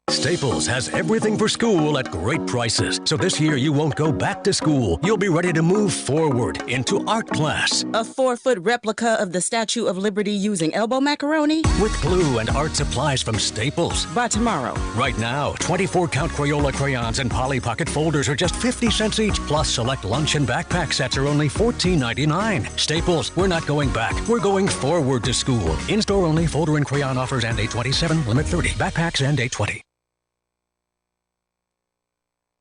Staples has everything for school at great prices. So this year you won't go back to school. You'll be ready to move forward into art class. A 4-foot replica of the Statue of Liberty using elbow macaroni? With glue and art supplies from Staples. By tomorrow. Right now, 24-count Crayola crayons and Polly Pocket folders are just 50 cents each. Plus, select lunch and backpack sets are only $14.99. Staples, we're not going back. We're going forward to school. In-store only folder and crayon offers and 827, limit 30. Backpacks and 820.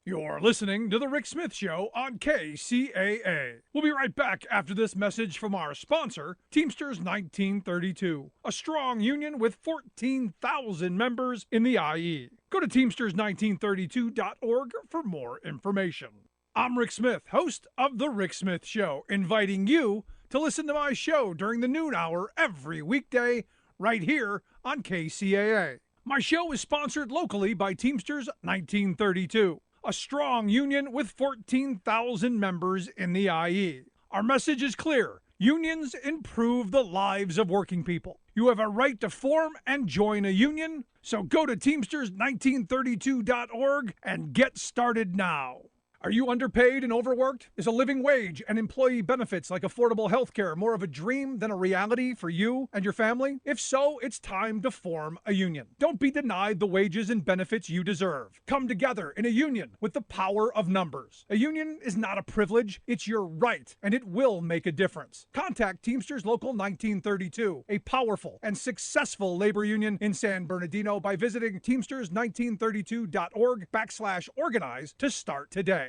You're listening to The Rick Smith Show on KCAA. We'll be right back after this message from our sponsor, Teamsters 1932, a strong union with 14,000 members in the IE. Go to Teamsters1932.org for more information. I'm Rick Smith, host of The Rick Smith Show, inviting you to listen to my show during the noon hour every weekday right here on KCAA. My show is sponsored locally by Teamsters 1932. A strong union with 14,000 members in the IE. Our message is clear. Unions improve the lives of working people. You have a right to form and join a union, so go to Teamsters1932.org and get started now. Are you underpaid and overworked? Is a living wage and employee benefits like affordable health care more of a dream than a reality for you and your family? If so, it's time to form a union. Don't be denied the wages and benefits you deserve. Come together in a union with the power of numbers. A union is not a privilege, it's your right, and it will make a difference. Contact Teamsters Local 1932, a powerful and successful labor union in San Bernardino, by visiting Teamsters1932.org/organize to start today.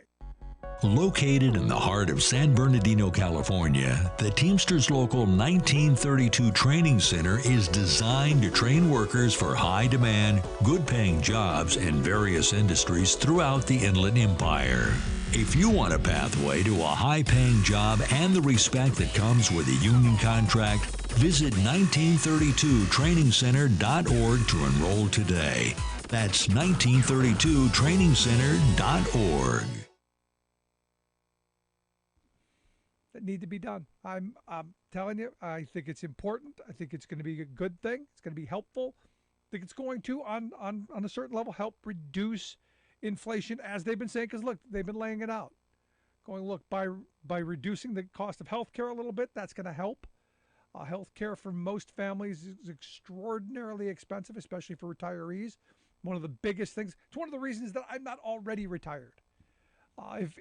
Located in the heart of San Bernardino, California, the Teamsters Local 1932 Training Center is designed to train workers for high-demand, good-paying jobs in various industries throughout the Inland Empire. If you want a pathway to a high-paying job and the respect that comes with a union contract, visit 1932trainingcenter.org to enroll today. That's 1932trainingcenter.org. That need to be done. I'm telling you, I think it's important. I think it's going to be a good thing. It's going to be helpful. I think it's going to, on a certain level, help reduce inflation, as they've been saying, because look, they've been laying it out. Going, look, by reducing the cost of health care a little bit, that's going to help. Health care for most families is extraordinarily expensive, especially for retirees. One of the biggest things. It's one of the reasons that I'm not already retired.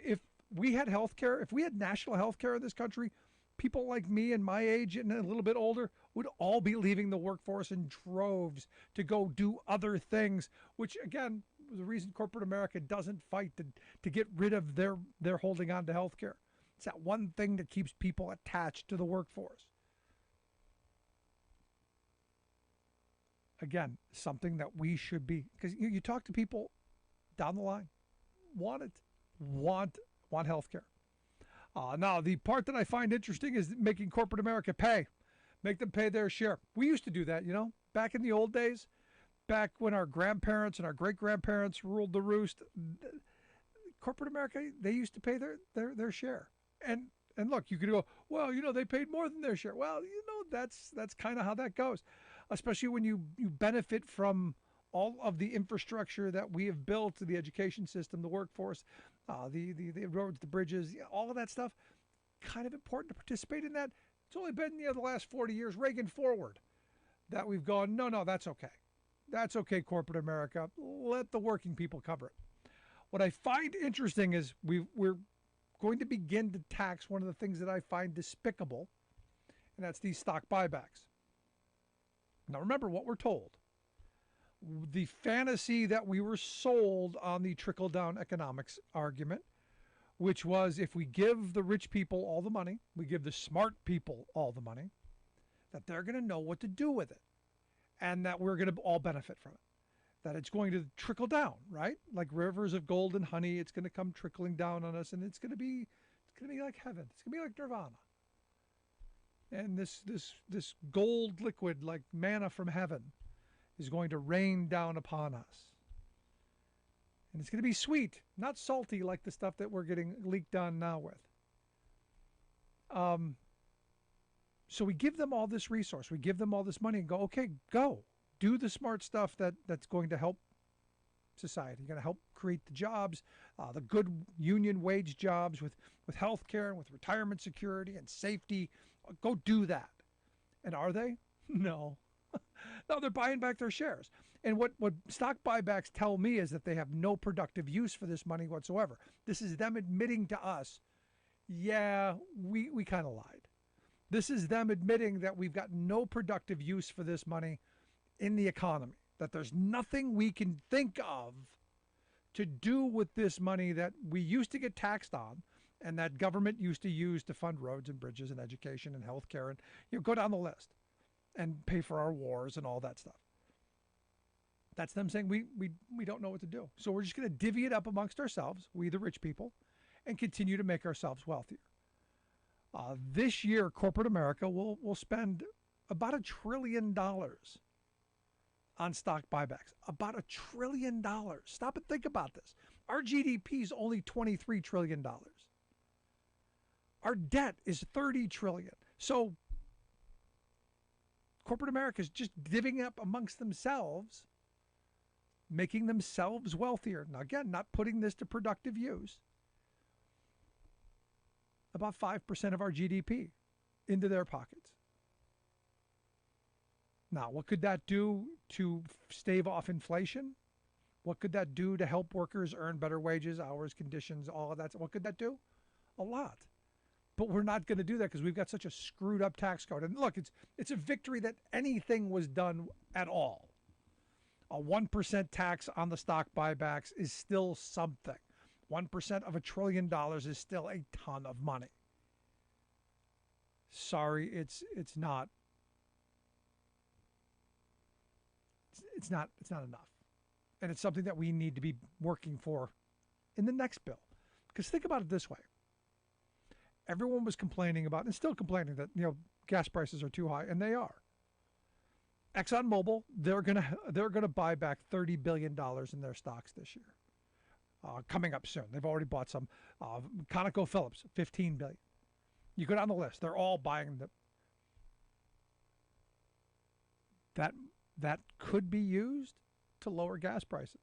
If we had health care, if we had national health care in this country, people like me and my age and a little bit older would all be leaving the workforce in droves to go do other things, which, again, the reason corporate America doesn't fight to get rid of their holding on to health care. It's that one thing that keeps people attached to the workforce. Again, something that we should be, because you talk to people down the line, want health care. Now, the part that I find interesting is making corporate America pay. Make them pay their share. We used to do that, back in the old days, back when our grandparents and our great-grandparents ruled the roost. Corporate America, they used to pay their share. And look, you could go, well, they paid more than their share. Well, that's kind of how that goes, especially when you benefit from all of the infrastructure that we have built, the education system, the workforce, the roads, the bridges, all of that stuff. Kind of important to participate in that. It's only been the last 40 years, Reagan forward, that we've gone, no, that's okay. That's okay, corporate America. Let the working people cover it. What I find interesting is we're going to begin to tax one of the things that I find despicable, and that's these stock buybacks. Now, remember what we're told. The fantasy that we were sold on the trickle-down economics argument, which was if we give the rich people all the money, we give the smart people all the money, that they're going to know what to do with it, and that we're going to all benefit from it. That it's going to trickle down, right? Like rivers of gold and honey, it's going to come trickling down on us, and it's going to be like heaven. It's going to be like nirvana. And this gold liquid, like manna from heaven, is going to rain down upon us. And it's going to be sweet, not salty like the stuff that we're getting leaked on now with. So we give them all this resource. We give them all this money and go, okay, go. Do the smart stuff that's going to help society. You're going to help create the jobs, the good union wage jobs with health care and with retirement security and safety. Go do that. And are they? No. No, they're buying back their shares. And what stock buybacks tell me is that they have no productive use for this money whatsoever. This is them admitting to us, yeah, we kind of lied. This is them admitting that we've got no productive use for this money in the economy, that there's nothing we can think of to do with this money that we used to get taxed on and that government used to use to fund roads and bridges and education and health care and go down the list and pay for our wars and all that stuff. That's them saying we don't know what to do. So we're just going to divvy it up amongst ourselves, we the rich people, and continue to make ourselves wealthier. This year, corporate America will spend about $1 trillion on stock buybacks. About $1 trillion. Stop and think about this. Our GDP is only $23 trillion. Our debt is $30 trillion. So corporate America is just divvying up amongst themselves, making themselves wealthier. Now, again, not putting this to productive use. About 5% of our GDP into their pockets. Now, what could that do to stave off inflation? What could that do to help workers earn better wages, hours, conditions, all of that? What could that do? A lot. But we're not going to do that because we've got such a screwed up tax code. And look, it's a victory that anything was done at all. A 1% tax on the stock buybacks is still something. 1% of $1 trillion is still a ton of money. Sorry, it's not. It's not enough. And it's something that we need to be working for in the next bill. Because think about it this way. Everyone was complaining about, and still complaining that, gas prices are too high, and they are. ExxonMobil, they're gonna buy back $30 billion in their stocks this year. Coming up soon. They've already bought some. ConocoPhillips, $15 billion. You go down the list. They're all buying that could be used to lower gas prices.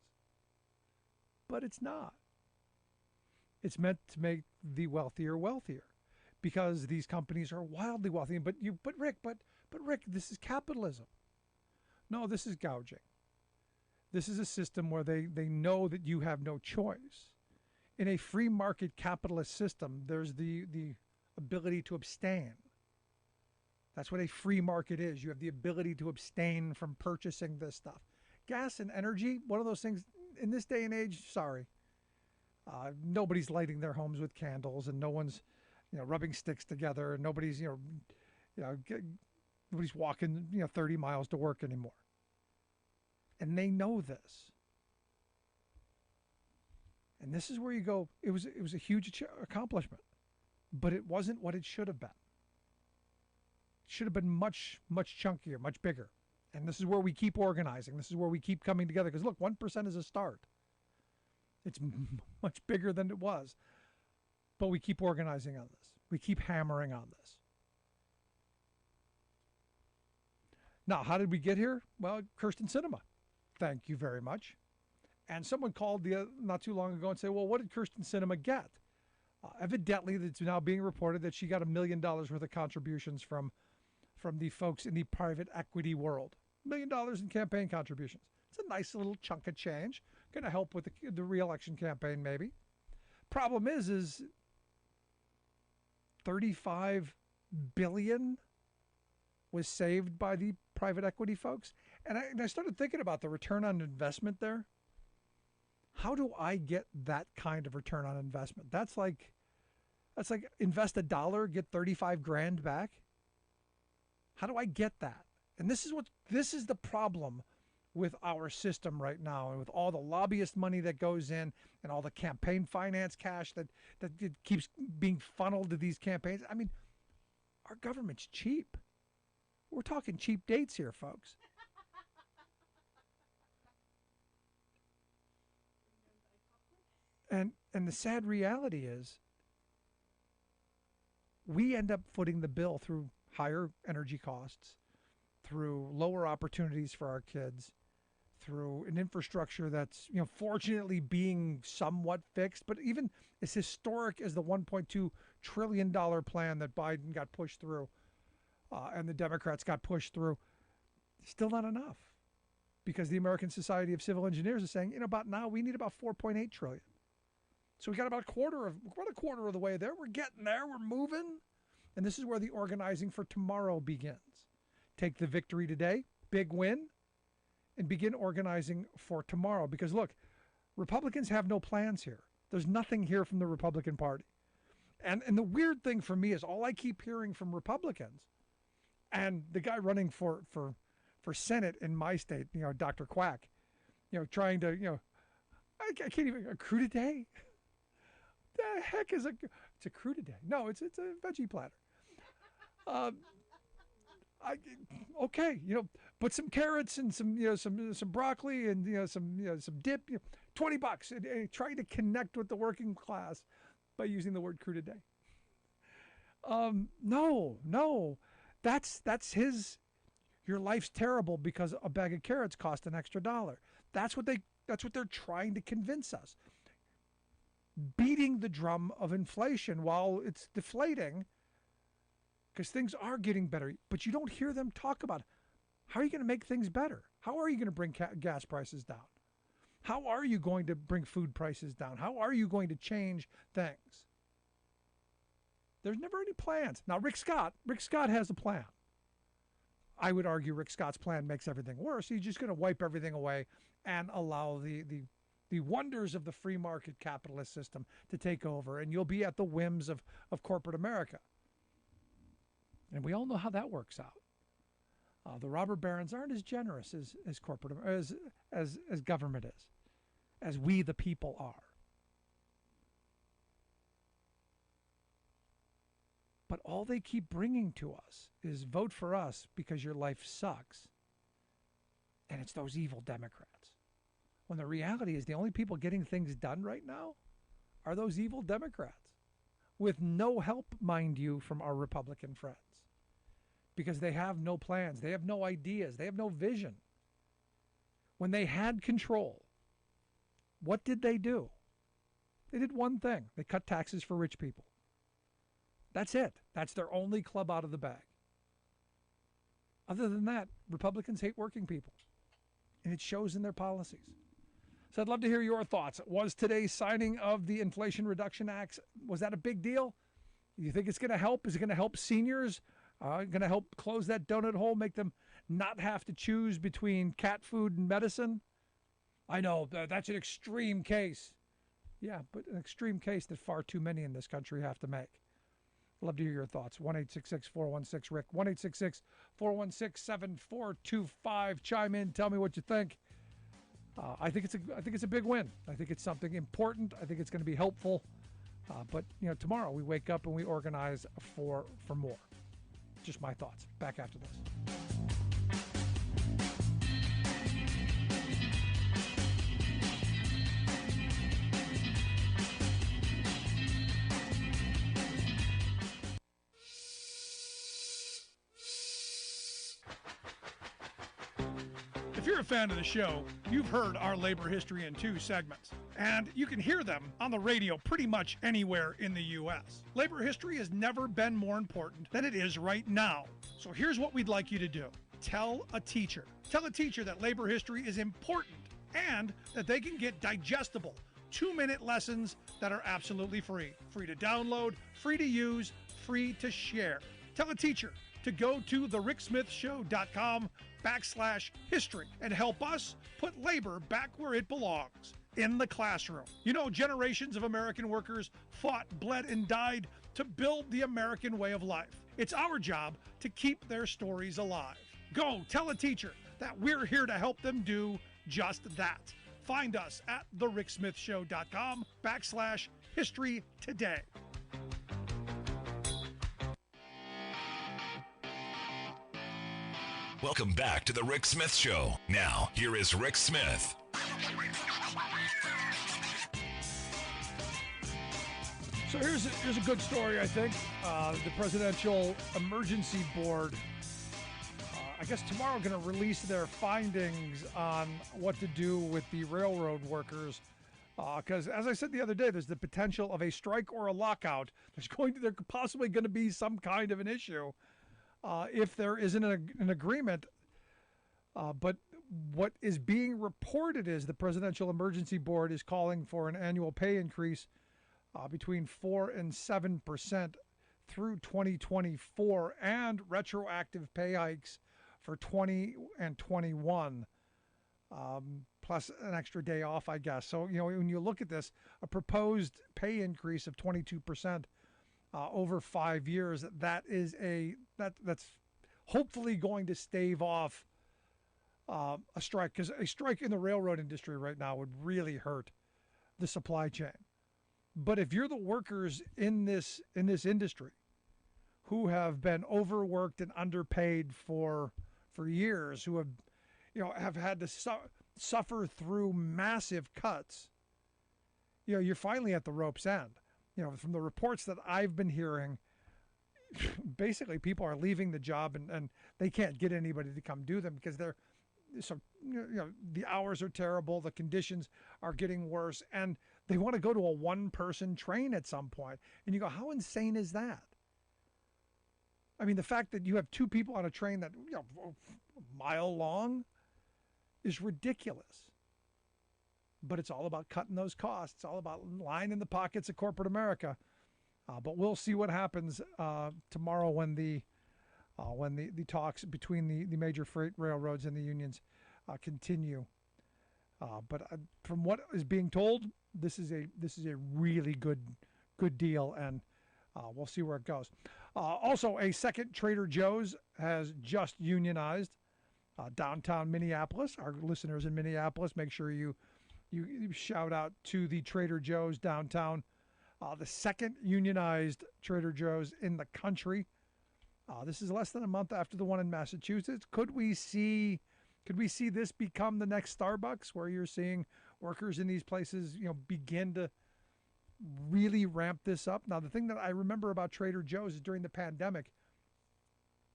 But it's not. It's meant to make the wealthier wealthier because these companies are wildly wealthy. But Rick, this is capitalism. No, this is gouging. This is a system where they know that you have no choice. In a free market capitalist system, there's the ability to abstain. That's what a free market is. You have the ability to abstain from purchasing this stuff. Gas and energy, one of those things, in this day and age, sorry. Nobody's lighting their homes with candles and no one's, rubbing sticks together and nobody's, nobody's walking, 30 miles to work anymore. And they know this. And this is where you go, it was a huge accomplishment, but it wasn't what it should have been. It should have been much, much chunkier, much bigger. And this is where we keep organizing. This is where we keep coming together. Because look, 1% is a start. It's much bigger than it was. But we keep organizing on this. We keep hammering on this. Now, how did we get here? Well, Kirsten Sinema. Thank you very much. And someone called not too long ago and said, well, what did Kirsten Sinema get? Evidently, it's now being reported that she got $1 million worth of contributions from the folks in the private equity world. $1 million in campaign contributions. It's a nice little chunk of change. Going to help with the re-election campaign, maybe. Problem is $35 billion was saved by the private equity folks. And I started thinking about the return on investment there. How do I get that kind of return on investment? That's like invest $1, get 35 grand back. How do I get that? And this is the problem with our system right now, and with all the lobbyist money that goes in and all the campaign finance cash that keeps being funneled to these campaigns. I mean, our government's cheap. We're talking cheap dates here, folks. And the sad reality is we end up footing the bill through higher energy costs, through lower opportunities for our kids, through an infrastructure that's, fortunately being somewhat fixed, but even as historic as the $1.2 trillion plan that Biden got pushed through and the Democrats got pushed through, still not enough, because the American Society of Civil Engineers is saying, about now we need about 4.8 trillion. So we got about a quarter of the way there. We're getting there. We're moving. And this is where the organizing for tomorrow begins. Take the victory today, big win, and begin organizing for tomorrow. Because look, Republicans have no plans here. There's nothing here from the Republican Party. And the weird thing for me is all I keep hearing from Republicans, and the guy running for Senate in my state, Dr. Quack, trying to, I can't even, a crude today? The heck is it's a crude today? No, it's a veggie platter. Okay, put some carrots and some broccoli and some dip, $20, and trying to connect with the working class by using the word crude today. No, that's his. Your life's terrible because a bag of carrots cost an extra $1. That's what they're trying to convince us. Beating the drum of inflation while it's deflating, because things are getting better, but you don't hear them talk about how are you going to make things better? How are you going to bring gas prices down? How are you going to bring food prices down? How are you going to change things? There's never any plans. Now, Rick Scott has a plan. I would argue Rick Scott's plan makes everything worse. He's just going to wipe everything away and allow the wonders of the free market capitalist system to take over, and you'll be at the whims of corporate America. And we all know how that works out. The robber barons aren't as generous as corporate as government is, as we the people are. But all they keep bringing to us is vote for us because your life sucks. And it's those evil Democrats. When the reality is the only people getting things done right now are those evil Democrats. With no help, mind you, from our Republican friends. Because they have no plans. They have no ideas. They have no vision. When they had control, what did they do? They did one thing. They cut taxes for rich people. That's it. That's their only club out of the bag. Other than that, Republicans hate working people. And it shows in their policies. So I'd love to hear your thoughts. Was today's signing of the Inflation Reduction Act, was that a big deal? You think it's going to help? Is it going to help seniors? Going to help close that donut hole, make them not have to choose between cat food and medicine? I know, that's an extreme case. Yeah, but an extreme case that far too many in this country have to make. Love to hear your thoughts. 1-866-416-RICK. 1-866-416-7425. Chime in. Tell me what you think. I think it's a big win. I think it's something important. I think it's going to be helpful. But tomorrow we wake up and we organize for more. Just my thoughts. Back after this. If you're a fan of the show, you've heard our labor history in 2 segments, and you can hear them on the radio pretty much anywhere in the U.S. Labor history has never been more important than it is right now. So here's what we'd like you to do. Tell a teacher. Tell a teacher that labor history is important and that they can get digestible 2-minute lessons that are absolutely free. Free to download, free to use, free to share. Tell a teacher to go to thericksmithshow.com/history and help us put labor back where it belongs, in the classroom. Generations of American workers fought, bled, and died to build the American way of life. It's our job to keep their stories alive. Go tell a teacher that we're here to help them do just that. Find us at thericksmithshow.com/history today. Welcome back to the Rick Smith Show. Now, here is Rick Smith. So here's a good story, I think. The Presidential Emergency Board, I guess tomorrow going to release their findings on what to do with the railroad workers. Because as I said the other day, there's the potential of a strike or a lockout. There's possibly going to be some kind of an issue if there isn't an agreement. But what is being reported is the Presidential Emergency Board is calling for an annual pay increase between 4 and 7% through 2024 and retroactive pay hikes for 20 and 21. Plus an extra day off, I guess. So, when you look at this, a proposed pay increase of 22% over 5 years, that's hopefully going to stave off a strike, because a strike in the railroad industry right now would really hurt the supply chain. But if you're the workers in this industry who have been overworked and underpaid for years, who have had to suffer through massive cuts, you're finally at the rope's end. From the reports that I've been hearing, basically people are leaving the job and they can't get anybody to come do them because the hours are terrible, the conditions are getting worse, and they want to go to a one-person train at some point. And you go, how insane is that? I mean, the fact that you have two people on a train that a mile long is ridiculous. But it's all about cutting those costs. It's all about lining the pockets of corporate America. But we'll see what happens tomorrow when the talks between the major freight railroads and the unions continue. But from what is being told, this is a really good deal, and we'll see where it goes. Also, a second Trader Joe's has just unionized downtown Minneapolis. Our listeners in Minneapolis, make sure you shout out to the Trader Joe's downtown, the second unionized Trader Joe's in the country. This is less than a month after the one in Massachusetts. Could we see this become the next Starbucks, where you're seeing workers in these places, begin to really ramp this up? Now, the thing that I remember about Trader Joe's is during the pandemic,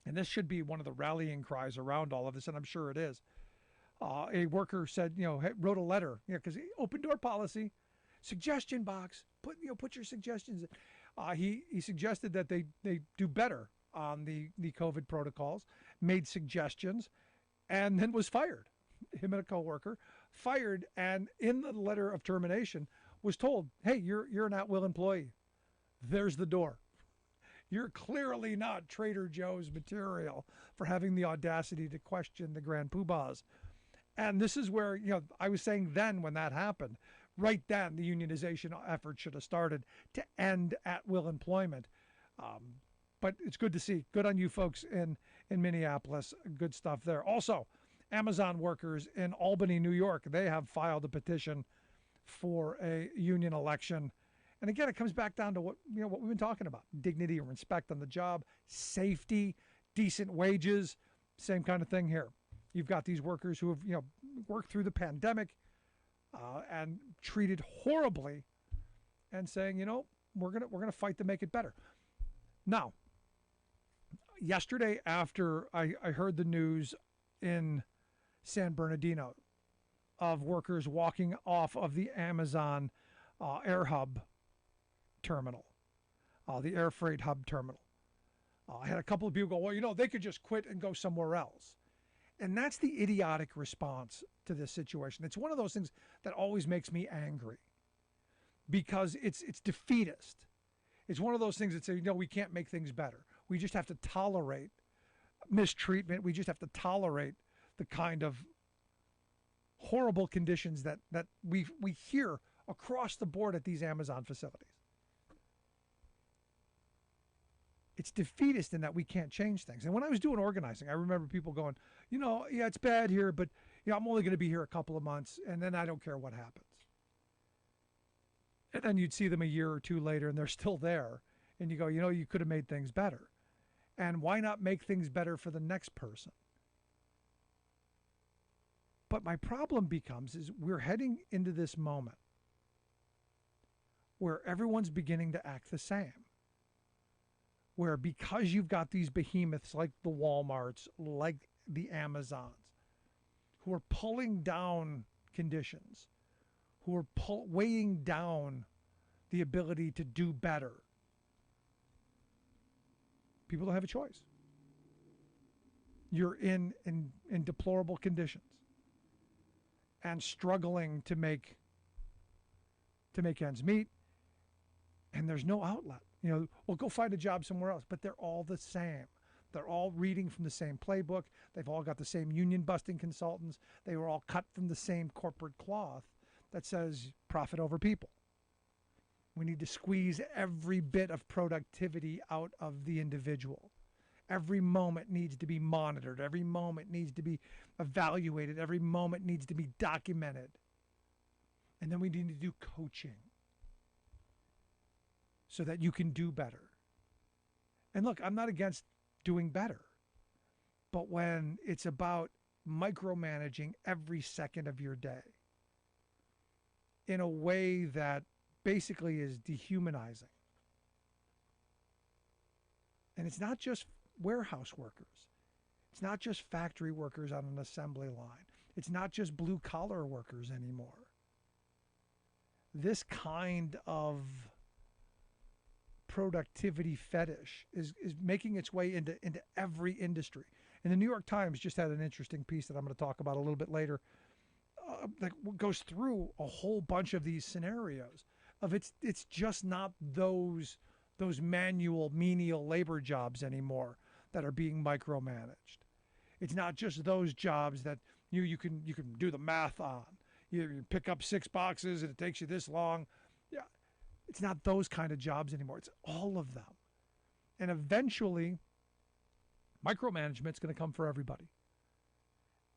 and this should be one of the rallying cries around all of this, and I'm sure it is. A worker said, wrote a letter, because open door policy, suggestion box, put your suggestions in. He suggested that they do better on the COVID protocols, made suggestions, and then was fired. Him and a coworker fired, and in the letter of termination was told, hey, you're an at-will employee. There's the door. You're clearly not Trader Joe's material for having the audacity to question the grand poobahs. And this is where, I was saying then when that happened, right then the unionization effort should have started to end at-will employment. But it's good to see. Good on you folks in Minneapolis. Good stuff there. Also, Amazon workers in Albany, New York, they have filed a petition for a union election. And again, it comes back down to what we've been talking about: dignity and respect on the job, safety, decent wages, same kind of thing here. You've got these workers who have worked through the pandemic and treated horribly, and saying, we're gonna fight to make it better. Now, yesterday after I heard the news in San Bernardino of workers walking off of the Amazon air hub terminal, the air freight hub terminal, I had a couple of people go, well, they could just quit and go somewhere else. And that's the idiotic response to this situation. It's one of those things that always makes me angry, because it's defeatist. It's one of those things that say, we can't make things better. We just have to tolerate mistreatment. We just have to tolerate the kind of horrible conditions that we hear across the board at these Amazon facilities. It's defeatist in that we can't change things. And when I was doing organizing, I remember people going, yeah, it's bad here, but I'm only going to be here a couple of months, and then I don't care what happens. And then you'd see them a year or two later, and they're still there. And you go, you could have made things better. And why not make things better for the next person? But my problem becomes is we're heading into this moment where everyone's beginning to act the same. Where because you've got these behemoths like the Walmarts, like the Amazons, who are pulling down conditions, who are weighing down the ability to do better. People don't have a choice. You're in deplorable conditions and struggling to make ends meet, and there's no outlet. Well, go find a job somewhere else, but they're all the same. They're all reading from the same playbook. They've all got the same union busting consultants. They were all cut from the same corporate cloth that says profit over people. We need to squeeze every bit of productivity out of the individual. Every moment needs to be monitored. Every moment needs to be evaluated. Every moment needs to be documented. And then we need to do coaching so that you can do better. And look, I'm not against doing better. But when it's about micromanaging every second of your day in a way that basically is dehumanizing. And it's not just warehouse workers. It's not just factory workers on an assembly line. It's not just blue collar workers anymore. This kind of productivity fetish is making its way into every industry. And the New York Times just had an interesting piece that I'm going to talk about a little bit later that goes through a whole bunch of these scenarios of it's just not those manual menial labor jobs anymore that are being micromanaged. It's not just those jobs that you can do the math on. You pick up 6 boxes and it takes you this long. Yeah, it's not those kind of jobs anymore. It's all of them. And eventually, micromanagement's going to come for everybody.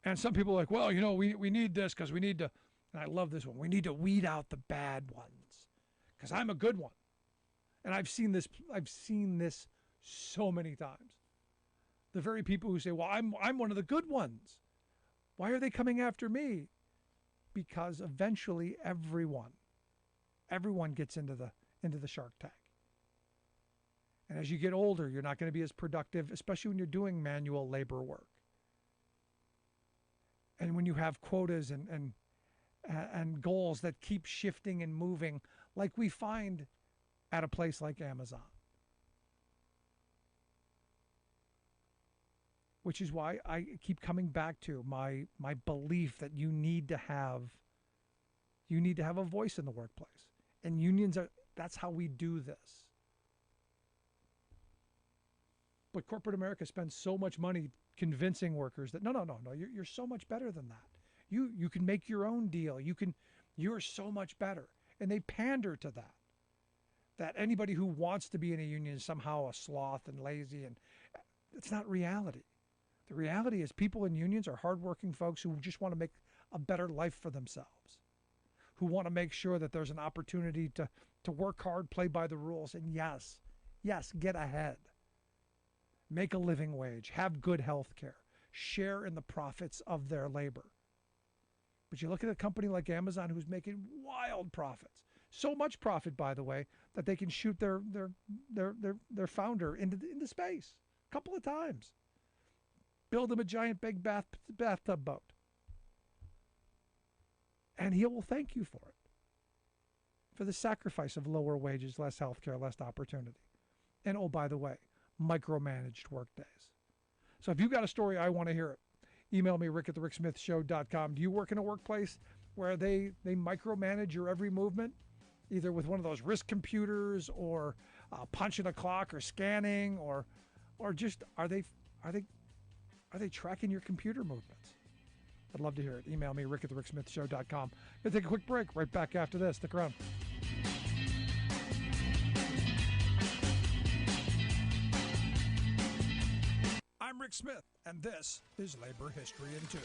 And some people are like, well, we need this because we need to, and I love this one, we need to weed out the bad ones because I'm a good one. And I've seen this so many times. The very people who say, well, I'm one of the good ones. Why are they coming after me? Because eventually everyone gets into the shark tank. And as you get older, you're not going to be as productive, especially when you're doing manual labor work. And when you have quotas and goals that keep shifting and moving, like we find at a place like Amazon. Which is why I keep coming back to my belief that you need to have a voice in the workplace. And unions that's how we do this. But corporate America spends so much money convincing workers that no, you're so much better than that. You can make your own deal. You're so much better. And they pander to that anybody who wants to be in a union is somehow a sloth and lazy, and it's not reality. The reality is people in unions are hardworking folks who just want to make a better life for themselves, who want to make sure that there's an opportunity to work hard, play by the rules, and yes, get ahead. Make a living wage, have good health care, share in the profits of their labor. But you look at a company like Amazon who's making wild profits. So much profit, by the way, that they can shoot their founder into space a couple of times. Build him a giant big bathtub boat. And he will thank you for it. For the sacrifice of lower wages, less health care, less opportunity. And oh, by the way, micromanaged workdays. So if you've got a story, I want to hear it. Email me, rick@thericksmithshow.com. Do you work in a workplace where they micromanage your every movement, either with one of those wrist computers or punching a clock or scanning, or just are they tracking your computer movements? I'd love to hear it. Email me, rick@thericksmithshow.com. We'll take a quick break. Right back after this. Stick around. I'm Rick Smith, and this is Labor History in 2.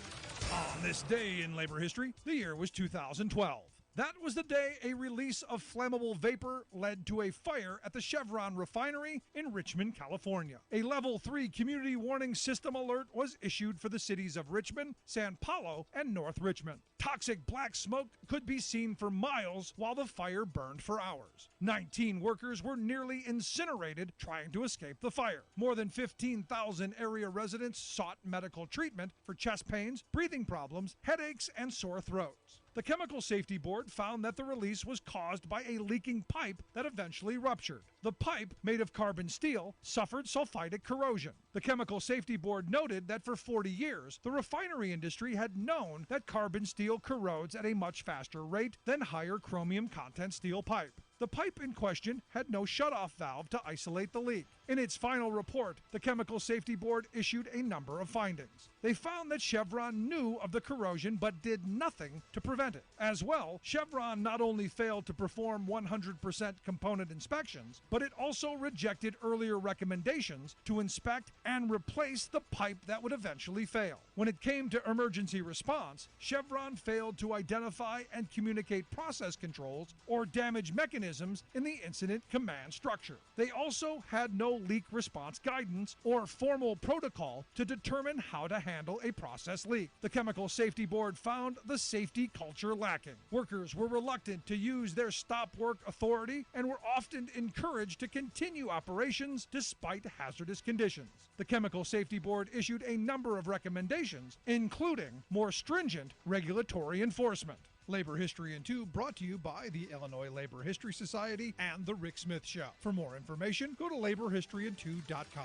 On this day in labor history, the year was 2012. That was the day a release of flammable vapor led to a fire at the Chevron refinery in Richmond, California. A level 3 community warning system alert was issued for the cities of Richmond, San Paulo, and North Richmond. Toxic black smoke could be seen for miles while the fire burned for hours. 19 workers were nearly incinerated trying to escape the fire. More than 15,000 area residents sought medical treatment for chest pains, breathing problems, headaches, and sore throats. The Chemical Safety Board found that the release was caused by a leaking pipe that eventually ruptured. The pipe, made of carbon steel, suffered sulfidec corrosion. The Chemical Safety Board noted that for 40 years, the refinery industry had known that carbon steel corrodes at a much faster rate than higher chromium content steel pipe. The pipe in question had no shutoff valve to isolate the leak. In its final report, the Chemical Safety Board issued a number of findings. They found that Chevron knew of the corrosion but did nothing to prevent it. As well, Chevron not only failed to perform 100% component inspections, but it also rejected earlier recommendations to inspect and replace the pipe that would eventually fail. When it came to emergency response, Chevron failed to identify and communicate process controls or damage mechanisms in the incident command structure. They also had no leak response guidance or formal protocol to determine how to handle a process leak. The Chemical Safety Board found the safety culture lacking. Workers were reluctant to use their stop work authority and were often encouraged to continue operations despite hazardous conditions. The Chemical Safety Board issued a number of recommendations, including more stringent regulatory enforcement. Labor History in 2 brought to you by the Illinois Labor History Society and The Rick Smith Show. For more information, go to laborhistoryin2.com.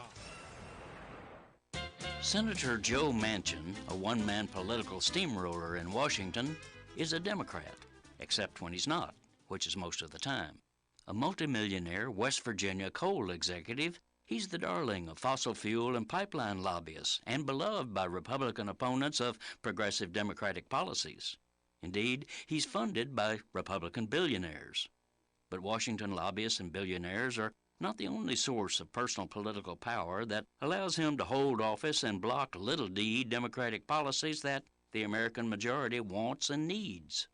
Senator Joe Manchin, a one-man political steamroller in Washington, is a Democrat, except when he's not, which is most of the time. A multimillionaire West Virginia coal executive, he's the darling of fossil fuel and pipeline lobbyists and beloved by Republican opponents of progressive Democratic policies. Indeed, he's funded by Republican billionaires. But Washington lobbyists and billionaires are not the only source of personal political power that allows him to hold office and block little d Democratic policies that the American majority wants and needs.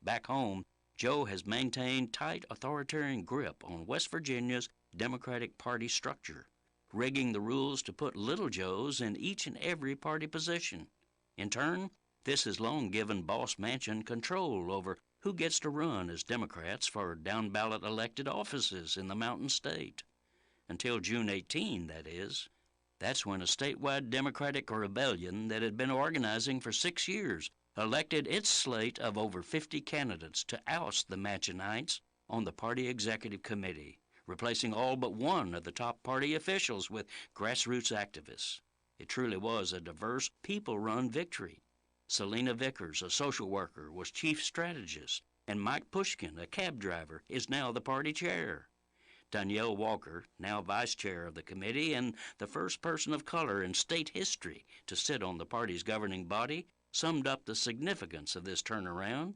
Back home, Joe has maintained tight authoritarian grip on West Virginia's Democratic Party structure, rigging the rules to put little Joes in each and every party position. In turn, this has long given Boss Manchin control over who gets to run as Democrats for down-ballot elected offices in the Mountain State. Until June 18, that is. That's when a statewide Democratic rebellion that had been organizing for 6 years elected its slate of over 50 candidates to oust the Manchinites on the party executive committee, replacing all but one of the top party officials with grassroots activists. It truly was a diverse, people-run victory. Selena Vickers, a social worker, was chief strategist, and Mike Pushkin, a cab driver, is now the party chair. Danielle Walker, now vice chair of the committee and the first person of color in state history to sit on the party's governing body, summed up the significance of this turnaround.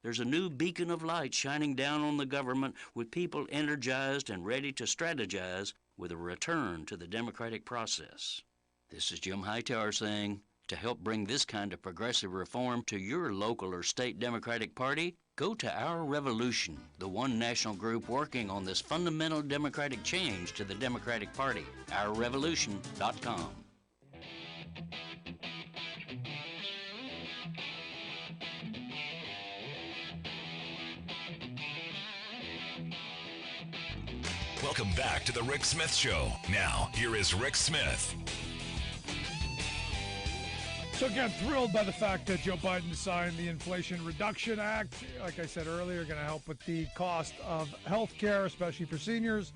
There's a new beacon of light shining down on the government with people energized and ready to strategize with a return to the democratic process. This is Jim Hightower saying, to help bring this kind of progressive reform to your local or state Democratic Party, go to Our Revolution, the one national group working on this fundamental democratic change to the Democratic Party. OurRevolution.com. Welcome back to the Rick Smith Show. Now, here is Rick Smith. So again, thrilled by the fact that Joe Biden signed the Inflation Reduction Act. Like I said earlier, going to help with the cost of health care, especially for seniors.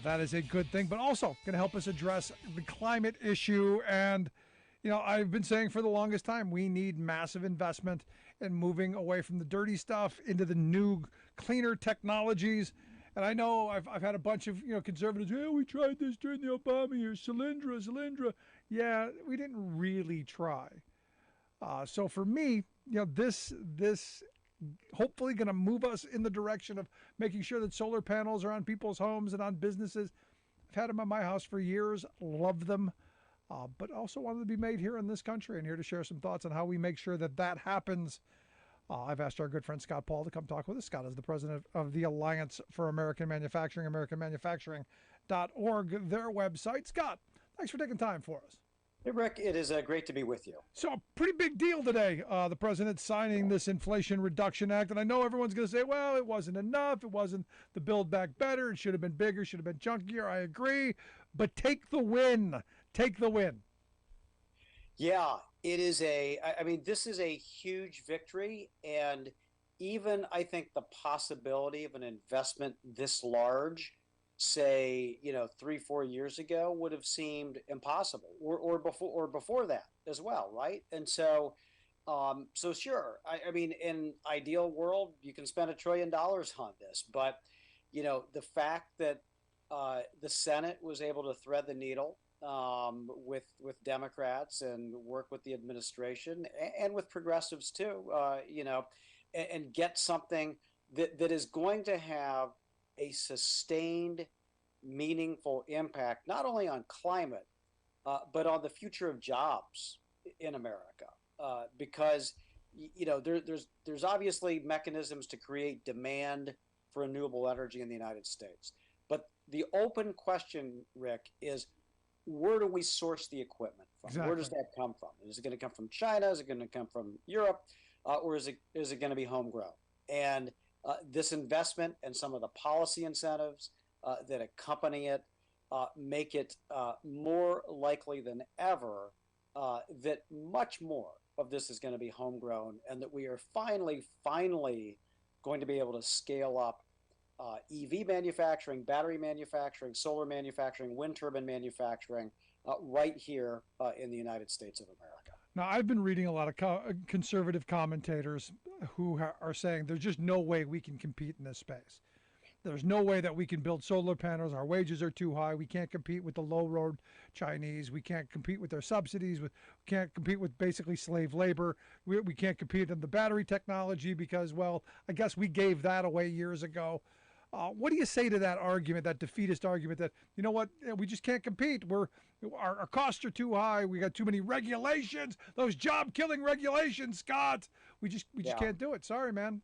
That is a good thing, but also going to help us address the climate issue. And, you know, I've been saying for the longest time, we need massive investment in moving away from the dirty stuff into the new, cleaner technologies. And I know I've had a bunch of, conservatives, we tried this during the Obama years, Solyndra. Yeah, we didn't really try. So for me, this hopefully going to move us in the direction of making sure that solar panels are on people's homes and on businesses. I've had them on my house for years, love them, but also wanted to be made here in this country, and here to share some thoughts on how we make sure that that happens I've asked our good friend Scott Paul to come talk with us. Scott is the president of the Alliance for American Manufacturing, AmericanManufacturing.org, their website. Scott, thanks for taking time for us. Hey, Rick, it is great to be with you. So, a pretty big deal today. The president signing this Inflation Reduction Act. And I know everyone's going to say, well, it wasn't enough. It wasn't the Build Back Better. It should have been bigger, should have been chunkier. I agree. But take the win. Take the win. Yeah, it is this is a huge victory. And even I think the possibility of an investment this large, say, 3-4 years ago would have seemed impossible, or before that as well, right? And so sure, I mean, in ideal world, you can spend $1 trillion on this, but the fact that the Senate was able to thread the needle with Democrats and work with the administration and with progressives too, and get something that is going to have a sustained, meaningful impact, not only on climate, but on the future of jobs in America. Because there's obviously mechanisms to create demand for renewable energy in the United States. But the open question, Rick, is where do we source the equipment from? Exactly. Where does that come from? Is it going to come from China? Is it going to come from Europe? Or is it going to be homegrown? And this investment and some of the policy incentives that accompany it make it more likely than ever that much more of this is going to be homegrown, and that we are finally going to be able to scale up EV manufacturing, battery manufacturing, solar manufacturing, wind turbine manufacturing right here in the United States of America. Now, I've been reading a lot of conservative commentators who are saying there's just no way we can compete in this space. There's no way that we can build solar panels. Our wages are too high. We can't compete with the low-road Chinese. We can't compete with their subsidies. We can't compete with basically slave labor. We can't compete in the battery technology because, well, I guess we gave that away years ago. What do you say to that argument, that defeatist argument that, you know what, we just can't compete. Our costs are too high. We got too many regulations, those job-killing regulations, Scott. We just can't do it. Sorry, man.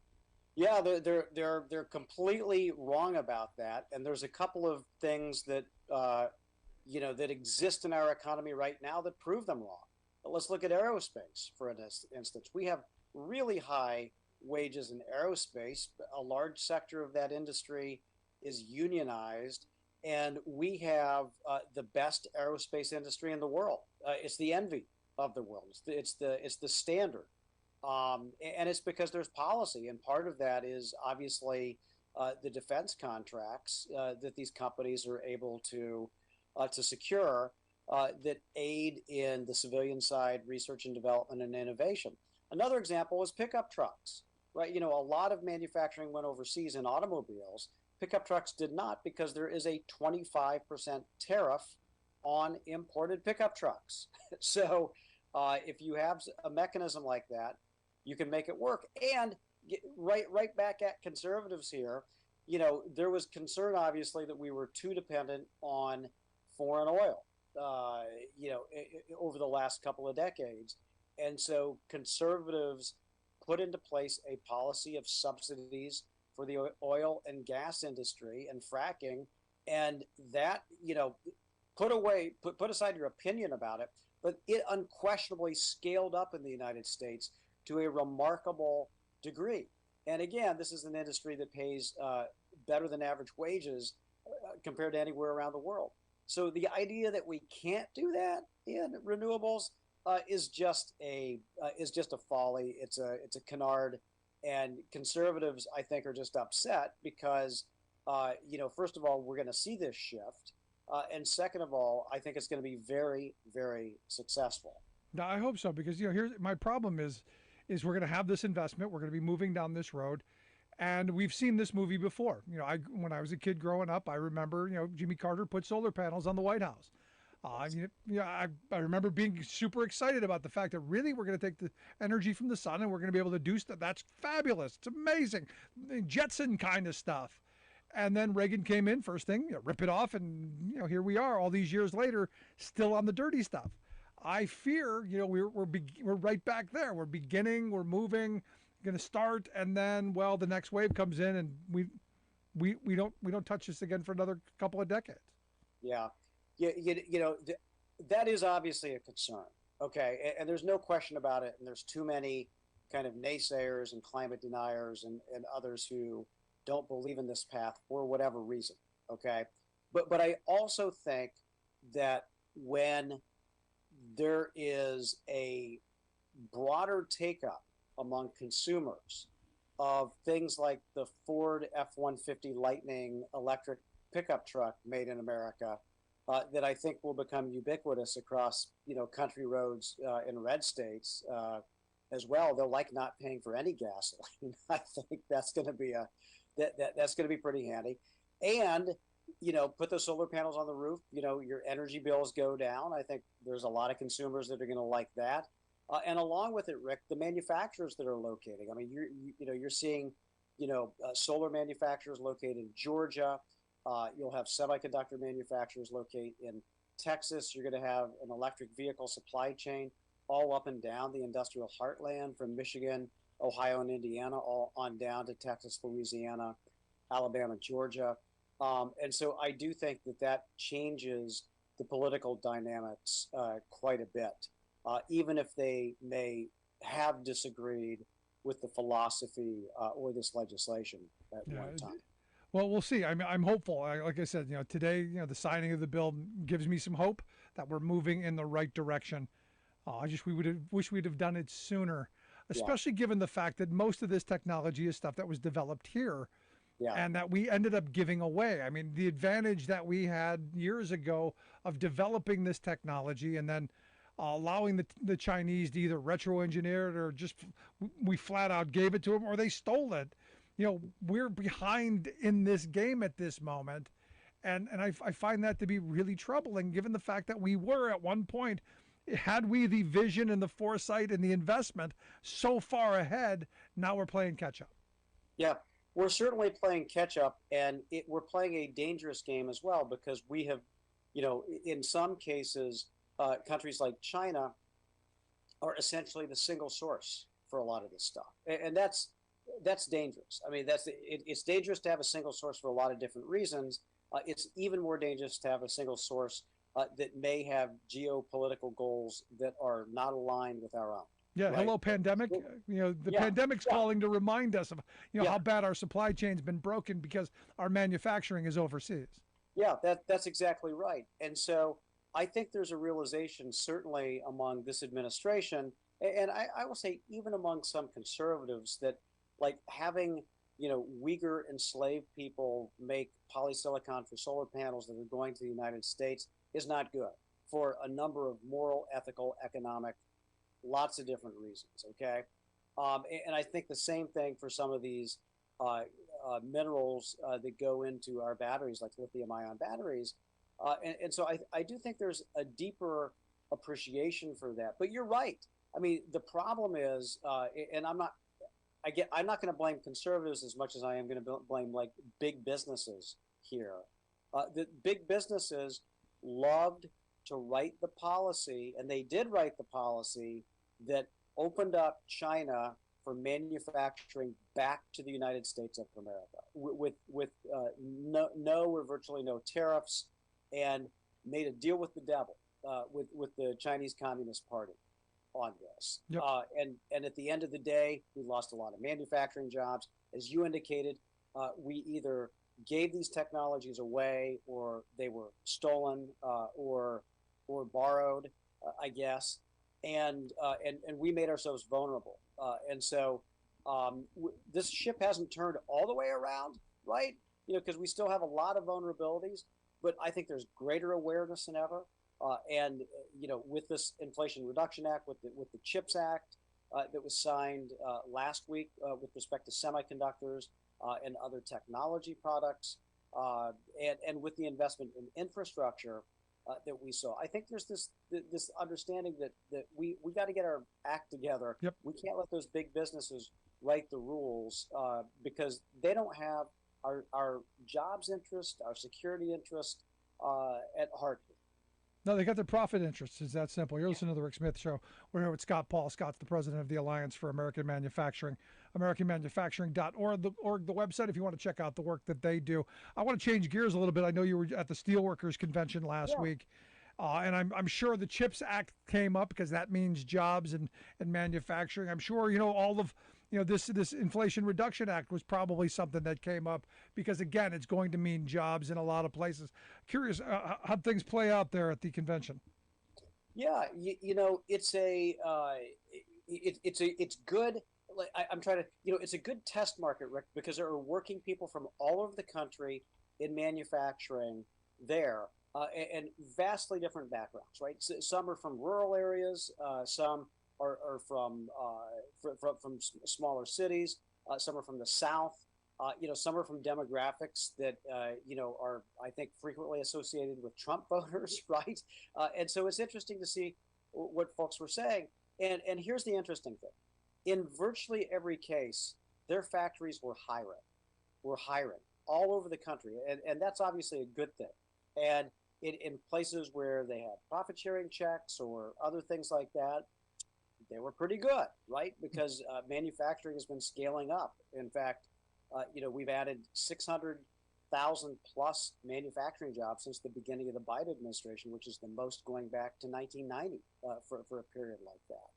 Yeah, they're completely wrong about that. And there's a couple of things that that exist in our economy right now that prove them wrong. But let's look at aerospace, for instance. We have really high wages in aerospace. A large sector of that industry is unionized, and we have the best aerospace industry in the world. It's the envy of the world. It's the standard, and it's because there's policy, and part of that is obviously the defense contracts that these companies are able to secure that aid in the civilian side research and development and innovation. Another example is pickup trucks. Right, a lot of manufacturing went overseas in automobiles. Pickup trucks did not, because there is a 25% tariff on imported pickup trucks. So if you have a mechanism like that, you can make it work. And right back at conservatives here, there was concern, obviously, that we were too dependent on foreign oil, over the last couple of decades. And so conservatives put into place a policy of subsidies for the oil and gas industry and fracking, and that put aside your opinion about it, but it unquestionably scaled up in the United States to a remarkable degree. And again, this is an industry that pays better than average wages compared to anywhere around the world. So the idea that we can't do that in renewables is just a folly. It's a canard, and conservatives, I think, are just upset because first of all, we're going to see this shift, and second of all, I think it's going to be very, very successful. No, I hope so, because here's my problem is we're going to have this investment. We're going to be moving down this road, and we've seen this movie before. When I was a kid growing up, I remember Jimmy Carter put solar panels on the White House. I remember being super excited about the fact that really we're going to take the energy from the sun and we're going to be able to do stuff. That's fabulous. It's amazing. Jetson kind of stuff. And then Reagan came in, first thing, rip it off. And, here we are all these years later, still on the dirty stuff. I fear, we're right back there. We're beginning, we're moving. going to start, and then the next wave comes in, and we don't touch this again for another couple of decades. Yeah, that is obviously a concern. Okay, and there's no question about it. And there's too many kind of naysayers and climate deniers and others who don't believe in this path for whatever reason. Okay, but I also think that when there is a broader take up among consumers of things like the Ford F-150 Lightning electric pickup truck made in America, that I think will become ubiquitous across country roads in red states as well. They'll like not paying for any gasoline. I think that's going to be that's going to be pretty handy. And put the solar panels on the roof. Your energy bills go down. I think there's a lot of consumers that are going to like that. And along with it, Rick, the manufacturers that are locating. I mean, you're seeing, solar manufacturers located in Georgia. You'll have semiconductor manufacturers locate in Texas. You're going to have an electric vehicle supply chain all up and down the industrial heartland from Michigan, Ohio, and Indiana, all on down to Texas, Louisiana, Alabama, Georgia. And so I do think that changes the political dynamics quite a bit, even if they may have disagreed with the philosophy or this legislation at one time. Well, we'll see. I'm hopeful. Like I said, today, the signing of the bill gives me some hope that we're moving in the right direction. We wish we'd have done it sooner, especially given the fact that most of this technology is stuff that was developed here. Yeah. And that we ended up giving away. I mean, the advantage that we had years ago of developing this technology and then allowing the Chinese to either retro-engineer it or just we flat out gave it to them or they stole it. We're behind in this game at this moment. And I find that to be really troubling given the fact that we were at one point, had we the vision and the foresight and the investment so far ahead, now we're playing catch up. Yeah. We're certainly playing catch up, and we're playing a dangerous game as well because we have, in some cases, countries like China are essentially the single source for a lot of this stuff, and that's dangerous. I mean, it's dangerous to have a single source for a lot of different reasons. It's even more dangerous to have a single source that may have geopolitical goals that are not aligned with our own. Yeah, right? Hello, pandemic. The pandemic's calling to remind us of how bad our supply chain's been broken because our manufacturing is overseas. Yeah, that's exactly right. And so I think there's a realization, certainly among this administration, and I will say even among some conservatives, that like having Uyghur enslaved people make polysilicon for solar panels that are going to the United States is not good for a number of moral, ethical, economic, lots of different reasons, okay? And I think the same thing for some of these minerals that go into our batteries, like lithium-ion batteries. And so I do think there's a deeper appreciation for that. But you're right. I mean, the problem is, and I'm not going to blame conservatives as much as I am going to blame like big businesses here. The big businesses loved to write the policy, and they did write the policy that opened up China for manufacturing back to the United States of America with no or virtually no tariffs, and made a deal with the devil with the Chinese Communist Party on this. Yep. And at the end of the day, we lost a lot of manufacturing jobs. As you indicated, we either gave these technologies away or they were stolen or borrowed, I guess, and we made ourselves vulnerable. And so this ship hasn't turned all the way around, right? Because we still have a lot of vulnerabilities, but I think there's greater awareness than ever. And with this Inflation Reduction Act, with the CHIPS Act that was signed last week with respect to semiconductors and other technology products, and with the investment in infrastructure that we saw, I think there's this understanding that we got to get our act together. Yep. We can't let those big businesses write the rules because they don't have our jobs interest, our security interest at heart. No, they got their profit interests. It's that simple. You're listening to the Rick Smith Show. We're here with Scott Paul. Scott's the president of the Alliance for American Manufacturing, AmericanManufacturing.org, the website, if you want to check out the work that they do. I want to change gears a little bit. I know you were at the Steelworkers Convention last week. And I'm sure the CHIPS Act came up because that means jobs and manufacturing. I'm sure, all of, this Inflation Reduction Act was probably something that came up because, again, it's going to mean jobs in a lot of places. Curious how things play out there at the convention. Yeah, it's it's good. Like I'm trying to, it's a good test market, Rick, because there are working people from all over the country in manufacturing there. And vastly different backgrounds, right? So some are from rural areas, some are from smaller cities, some are from the South, some are from demographics that are, I think, frequently associated with Trump voters, right? And so it's interesting to see what folks were saying. And here's the interesting thing: in virtually every case, their factories were hiring all over the country, and that's obviously a good thing. And in places where they had profit sharing checks or other things like that, they were pretty good, right? Because manufacturing has been scaling up. In fact, we've added 600,000 plus manufacturing jobs since the beginning of the Biden administration, which is the most going back to 1990 for a period like that.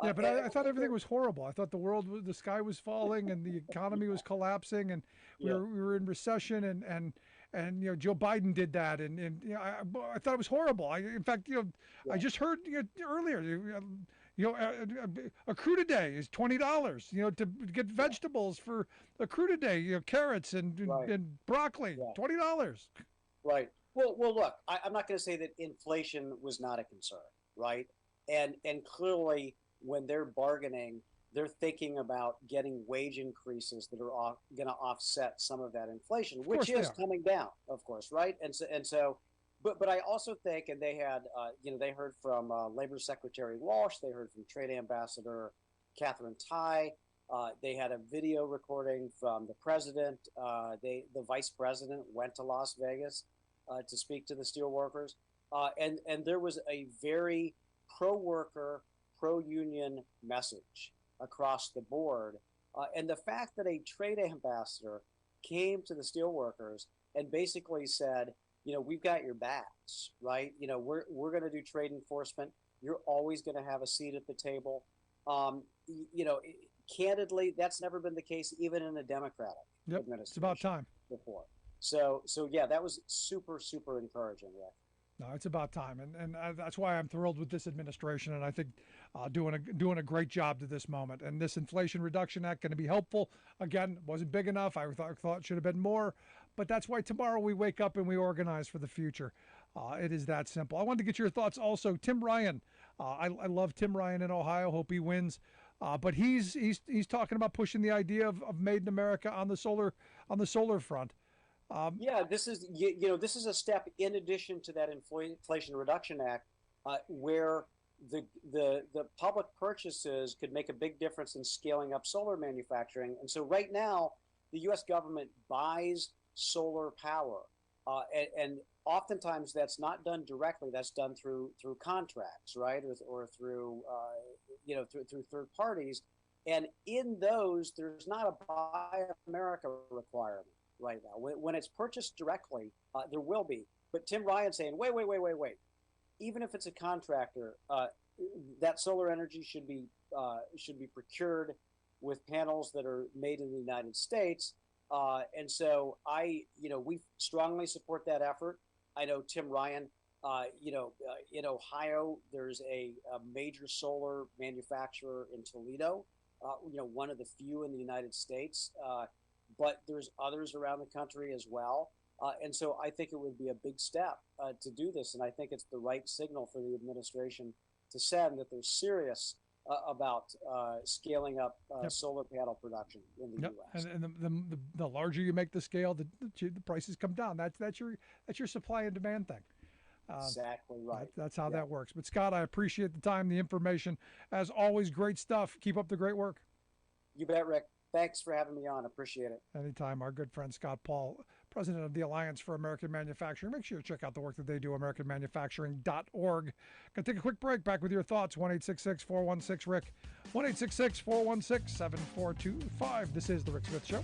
Yeah, but I thought everything was horrible. I thought the sky was falling and the economy was collapsing, and we were in recession, and Joe Biden did that, and I thought it was horrible. In fact, I just heard earlier, a crude a day is $20. To get vegetables for a crude a day, carrots and broccoli, $20. Right. Well, look, I'm not going to say that inflation was not a concern, right? And clearly, when they're bargaining, they're thinking about getting wage increases that are going to offset some of that inflation, which is coming down, of course, right? And so, but I also think, and they had, they heard from Labor Secretary Walsh, they heard from Trade Ambassador Catherine Tai, they had a video recording from the president. The vice president went to Las Vegas to speak to the steelworkers, and there was a very pro-worker, pro-union message across the board. And the fact that a trade ambassador came to the steelworkers and basically said, we've got your backs, right? We're going to do trade enforcement. You're always going to have a seat at the table. Candidly, that's never been the case, even in a Democratic administration. It's about time. Before. So yeah, that was super, super encouraging, Rick. No, it's about time, and that's why I'm thrilled with this administration, and I think doing a great job to this moment. And this Inflation Reduction Act going to be helpful. Again, wasn't big enough. I thought it should have been more, but that's why tomorrow we wake up and we organize for the future. It is that simple. I wanted to get your thoughts also. Tim Ryan, I love Tim Ryan in Ohio. Hope he wins. But he's talking about pushing the idea of Made in America on the solar front. This is a step in addition to that Inflation Reduction Act, where the public purchases could make a big difference in scaling up solar manufacturing. And so right now, the U.S. government buys solar power, and oftentimes that's not done directly. That's done through contracts, right, or through through third parties. And in those, there's not a Buy America requirement right now. When it's purchased directly, there will be. But Tim Ryan saying, wait. Even if it's a contractor, that solar energy should be procured with panels that are made in the United States. And so we strongly support that effort. I know Tim Ryan, in Ohio, there's a major solar manufacturer in Toledo, one of the few in the United States. But there's others around the country as well. And so I think it would be a big step to do this. And I think it's the right signal for the administration to send that they're serious about scaling up solar panel production in the U.S. And the larger you make the scale, the prices come down. That's your supply and demand thing. Exactly right. That's how that works. But Scott, I appreciate the time, the information. As always, great stuff. Keep up the great work. You bet, Rick. Thanks for having me on. Appreciate it. Anytime. Our good friend Scott Paul, president of the Alliance for American Manufacturing. Make sure you check out the work that they do, AmericanManufacturing.org. Going to take a quick break. Back with your thoughts. 1-866-416-RICK. 1-866-416-7425. This is The Rick Smith Show.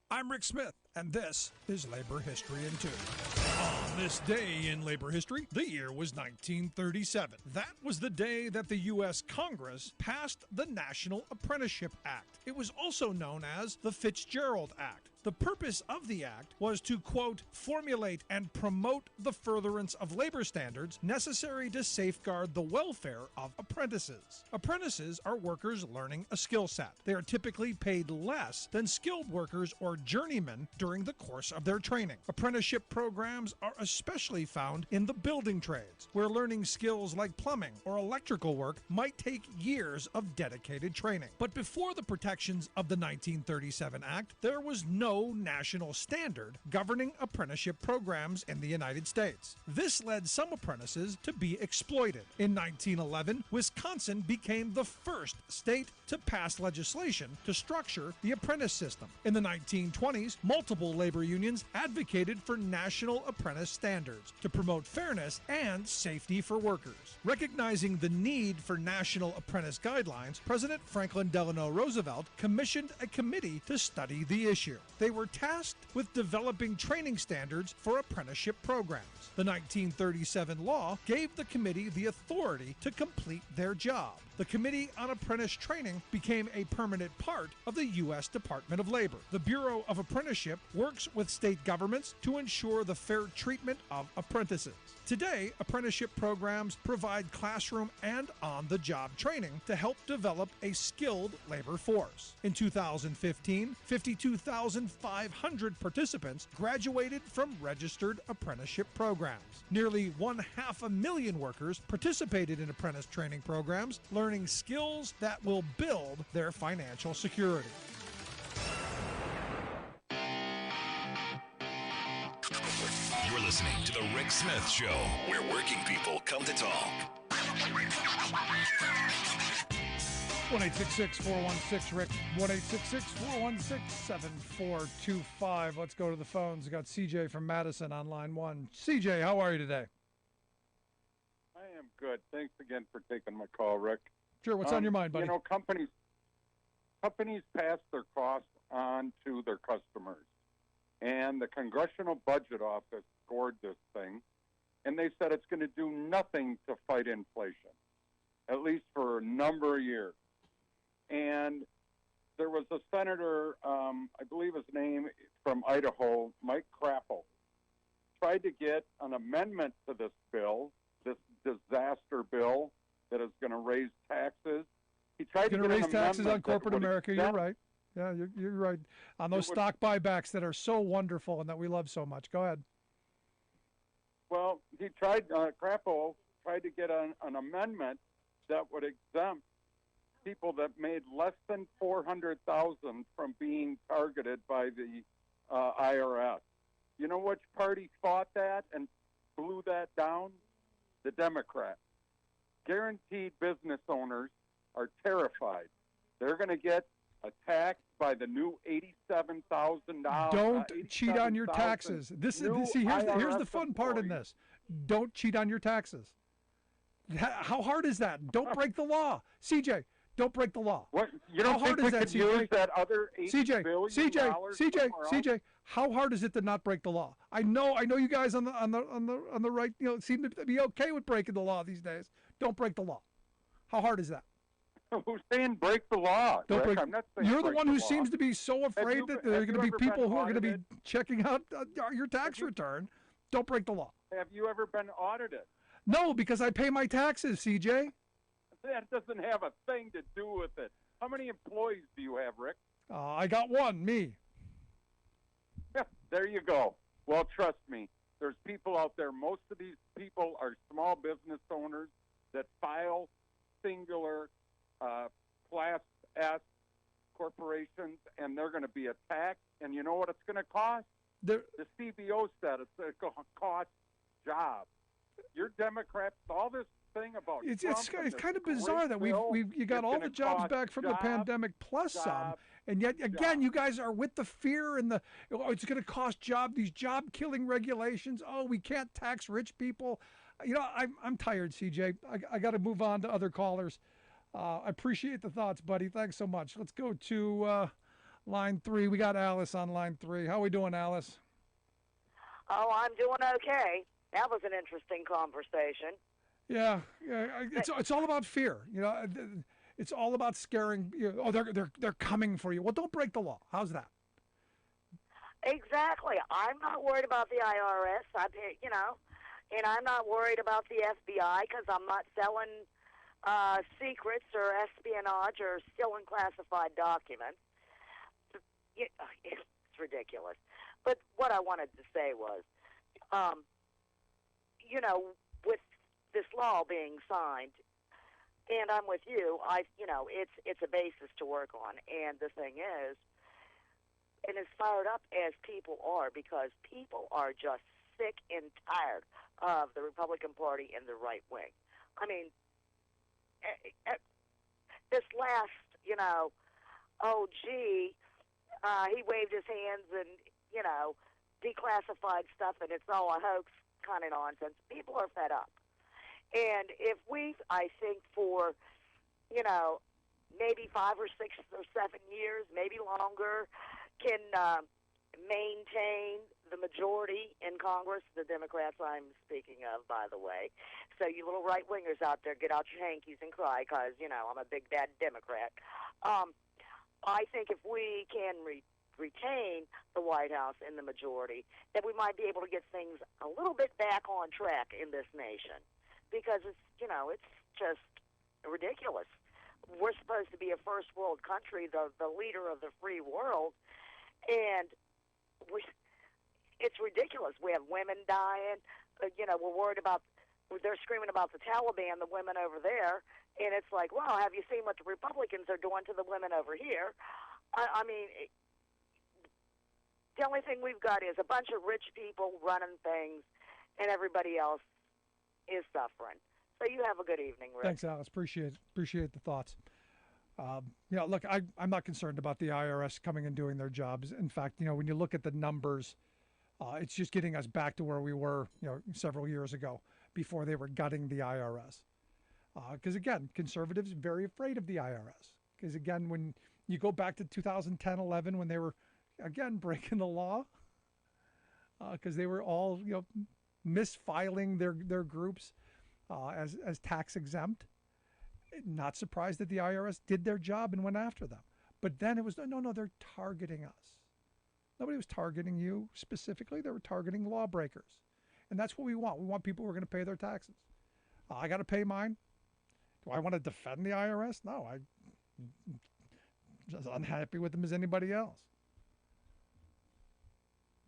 I'm Rick Smith, and this is Labor History in 2. On this day in labor history, the year was 1937. That was the day that the U.S. Congress passed the National Apprenticeship Act. It was also known as the Fitzgerald Act. The purpose of the act was to, quote, formulate and promote the furtherance of labor standards necessary to safeguard the welfare of apprentices. Apprentices are workers learning a skill set. They are typically paid less than skilled workers or journeymen during the course of their training. Apprenticeship programs are especially found in the building trades, where learning skills like plumbing or electrical work might take years of dedicated training. But before the protections of the 1937 Act, there was no national standard governing apprenticeship programs in the United States. This led some apprentices to be exploited. In 1911, Wisconsin became the first state to pass legislation to structure the apprentice system. In the 1920s, multiple labor unions advocated for national apprentice standards to promote fairness and safety for workers. Recognizing the need for national apprentice guidelines, President Franklin Delano Roosevelt commissioned a committee to study the issue. They were tasked with developing training standards for apprenticeship programs. The 1937 law gave the committee the authority to complete their job. The Committee on Apprentice Training became a permanent part of the U.S. Department of Labor. The Bureau of Apprenticeship works with state governments to ensure the fair treatment of apprentices. Today, apprenticeship programs provide classroom and on-the-job training to help develop a skilled labor force. In 2015, 52,500 participants graduated from registered apprenticeship programs. Nearly 500,000 workers participated in apprentice training programs, learning skills that will build their financial security. You're listening to The Rick Smith Show, where working people come to talk. 1-866-416-RICK, 1-866-416-7425. Let's go to the phones. We got CJ from Madison on line one. CJ, how are you today? I am good. Thanks again for taking my call, Rick. Sure, what's on your mind, buddy? You know, companies pass their costs on to their customers. And the Congressional Budget Office scored this thing, and they said it's going to do nothing to fight inflation, at least for a number of years. And there was a senator, I believe his name, from Idaho, Mike Crapo, tried to get an amendment to this bill, this disaster bill that is going to raise taxes. He tried to raise taxes on corporate America. You're right. Yeah, you're right. On those stock buybacks that are so wonderful and that we love so much. Go ahead. Well, he tried, Crapo tried to get an amendment that would exempt people that made less than $400,000 from being targeted by the IRS. You know which party fought that and blew that down? The Democrats. Guaranteed business owners are terrified. They're going to get attacked by the new $87,000. Don't cheat on your taxes. Here's the fun part in this. Don't cheat on your taxes. How hard is that? Don't break the law, CJ. Don't break the law. What? You don't think we could use that other $8 billion? CJ, how hard is it to not break the law? I know you guys on the right, seem to be okay with breaking the law these days. Don't break the law. How hard is that? Who's saying break the law? Rick, I'm not saying you're the one who seems to be so afraid that there are going to be people who are going to be checking out your tax return. Don't break the law. Have you ever been audited? No, because I pay my taxes, CJ. That doesn't have a thing to do with it. How many employees do you have, Rick? I got one, me. Yeah, there you go. Well, trust me, there's people out there. Most of these people are small business owners that file singular Class S corporations, and they're going to be attacked. And you know what it's going to cost? The CBO said it's going to cost jobs. You're Democrats, all this thing about it's Trump kind of bizarre that you got all the jobs back from the pandemic plus some, and yet again you guys are with the fear and it's going to cost these job killing regulations. Oh, we can't tax rich people. I'm tired, CJ. I got to move on to other callers. I appreciate the thoughts, buddy. Thanks so much. Let's go to line 3. We got Alice on line 3. How we doing, Alice? Oh, I'm doing okay. That was an interesting conversation. Yeah. It's all about fear. It's all about scaring. Oh, they're coming for you. Well, don't break the law. How's that? Exactly. I'm not worried about the IRS. And I'm not worried about the FBI because I'm not selling secrets or espionage or stealing classified documents. It's ridiculous. But what I wanted to say was, with this law being signed, and I'm with you, it's a basis to work on. And the thing is, and as fired up as people are, because people are just sick and tired of the Republican Party and the right wing. I mean, this last, he waved his hands and, declassified stuff, and it's all a hoax kind of nonsense. People are fed up. And if I think for, maybe 5 or 6 or 7 years, maybe longer, can maintain the majority in Congress, the Democrats I'm speaking of, by the way. So you little right-wingers out there, get out your hankies and cry because, I'm a big, bad Democrat. I think if we can retain the White House in the majority, that we might be able to get things a little bit back on track in this nation. Because it's just ridiculous. We're supposed to be a first world country, the leader of the free world, and it's ridiculous. We have women dying. We're worried about. They're screaming about the Taliban, the women over there, and it's like, well, have you seen what the Republicans are doing to the women over here? I mean, the only thing we've got is a bunch of rich people running things, and everybody else is suffering. So you have a good evening, Rick. Thanks, Alice. Appreciate the thoughts. Look, I'm not concerned about the IRS coming and doing their jobs. In fact, when you look at the numbers, it's just getting us back to where we were, several years ago before they were gutting the IRS. Because again, conservatives are very afraid of the IRS. Because again, when you go back to 2010, 11, when they were again breaking the law, because they were all misfiling their groups as tax exempt. Not surprised that the IRS did their job and went after them. But then it was, no, they're targeting us. Nobody was targeting you specifically. They were targeting lawbreakers. And that's what we want. We want people who are going to pay their taxes. I got to pay mine. Do I want to defend the IRS? No, I'm just unhappy with them as anybody else.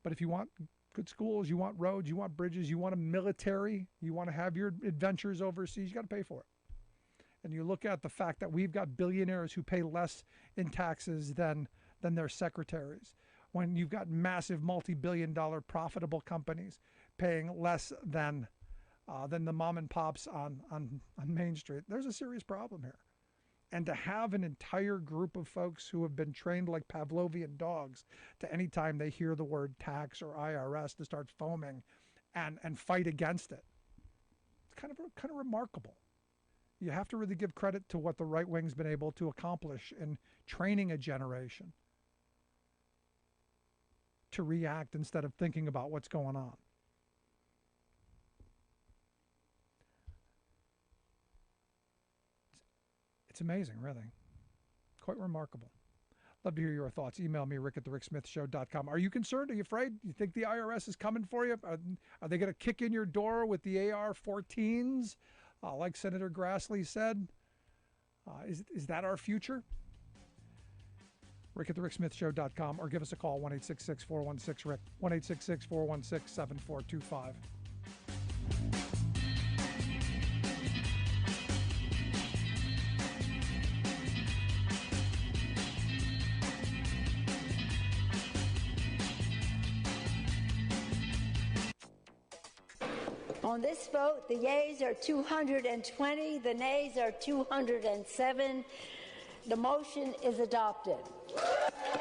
But if you want good schools, you want roads, you want bridges, you want a military, you want to have your adventures overseas, you got to pay for it. And you look at the fact that we've got billionaires who pay less in taxes than their secretaries. When you've got massive multi-billion-dollar profitable companies paying less than the mom and pops on Main Street, there's a serious problem here. And to have an entire group of folks who have been trained like Pavlovian dogs to any time they hear the word tax or IRS to start foaming and fight against it, it's kind of remarkable. You have to really give credit to what the right wing's been able to accomplish in training a generation to react instead of thinking about what's going on. It's amazing, really. Quite remarkable. Love to hear your thoughts. Email me, rick@thericksmithshow.com. Are you concerned? Are you afraid? You think the IRS is coming for you? Are they going to kick in your door with the AR-14s? Like Senator Grassley said? Is that our future? rick@thericksmithshow.com, or give us a call, 1-866-416-RICK, 1-866-416-7425. On this vote, the yeas are 220, the nays are 207. The motion is adopted.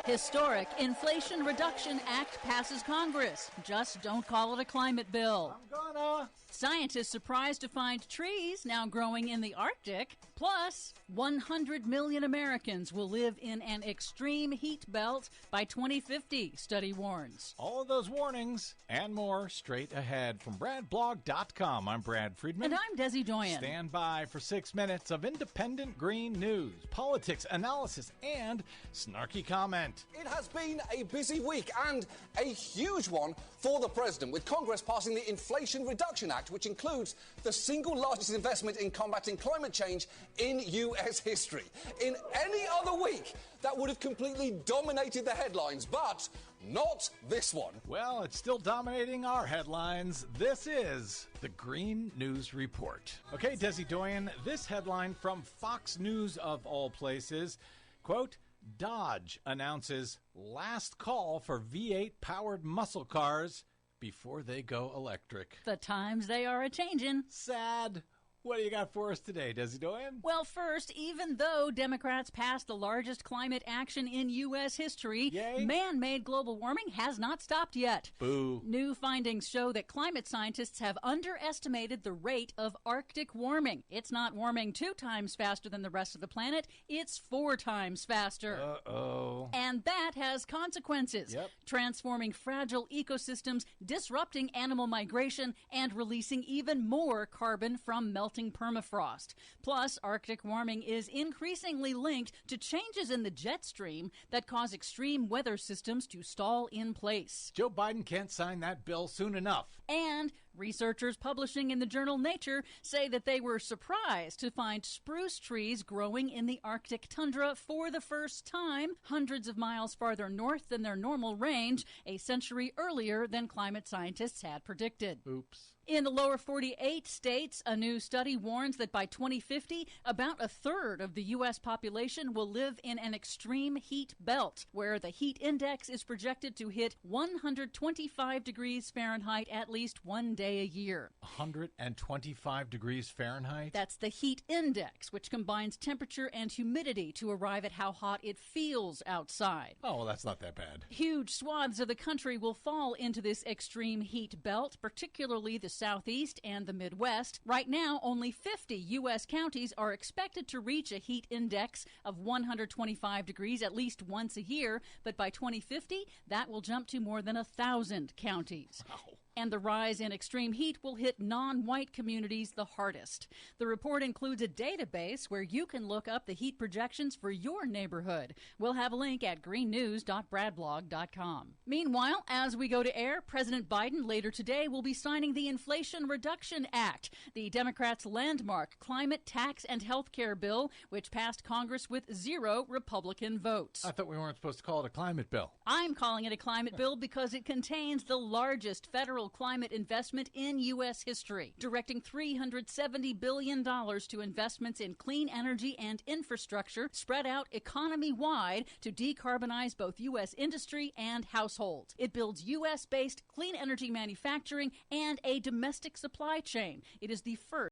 Historic Inflation Reduction Act passes Congress. Just don't call it a climate bill. I'm gonna. Scientists surprised to find trees now growing in the Arctic. Plus, 100 million Americans will live in an extreme heat belt by 2050, study warns. All of those warnings and more straight ahead from BradBlog.com. I'm Brad Friedman. And I'm Desi Doyen. Stand by for 6 minutes of independent green news, politics, analysis, and snarky comment. It has been a busy week and a huge one for the president, with Congress passing the Inflation Reduction Act, which includes the single largest investment in combating climate change in U.S. history. In any other week, that would have completely dominated the headlines, but not this one. Well, it's still dominating our headlines. This is the Green News Report. Okay, Desi Doyen, this headline from Fox News of all places, quote, Dodge announces last call for V8-powered muscle cars before they go electric. The times they are a-changin'. Sad. What do you got for us today, Desi Doyen? Well, first, even though Democrats passed the largest climate action in U.S. history, man-made global warming has not stopped yet. Boo. New findings show that climate scientists have underestimated the rate of Arctic warming. It's not warming 2 times faster than the rest of the planet. It's 4 times faster. Uh-oh. And that has consequences. Yep. Transforming fragile ecosystems, disrupting animal migration, and releasing even more carbon from melting permafrost. Plus, Arctic warming is increasingly linked to changes in the jet stream that cause extreme weather systems to stall in place. Joe Biden can't sign that bill soon enough. And researchers publishing in the journal Nature say that they were surprised to find spruce trees growing in the Arctic tundra for the first time, hundreds of miles farther north than their normal range, a century earlier than climate scientists had predicted. Oops. In the lower 48 states, a new study warns that by 2050, about 1/3 of the U.S. population will live in an extreme heat belt, where the heat index is projected to hit 125 degrees Fahrenheit at least one day a year. 125 degrees Fahrenheit? That's the heat index, which combines temperature and humidity to arrive at how hot it feels outside. Oh, well, that's not that bad. Huge swaths of the country will fall into this extreme heat belt, particularly the Southeast and the Midwest. Right now, only 50 U.S. counties are expected to reach a heat index of 125 degrees at least once a year, but by 2050, that will jump to more than 1,000 counties. Wow. And the rise in extreme heat will hit non-white communities the hardest. The report includes a database where you can look up the heat projections for your neighborhood. We'll have a link at greennews.bradblog.com. Meanwhile, as we go to air, President Biden later today will be signing the Inflation Reduction Act, the Democrats' landmark climate, tax, and health care bill, which passed Congress with 0 Republican votes. I thought we weren't supposed to call it a climate bill. I'm calling it a climate bill because it contains the largest federal climate investment in U.S. history, directing $370 billion to investments in clean energy and infrastructure spread out economy-wide to decarbonize both U.S. industry and households. It builds U.S.-based clean energy manufacturing and a domestic supply chain. It is the first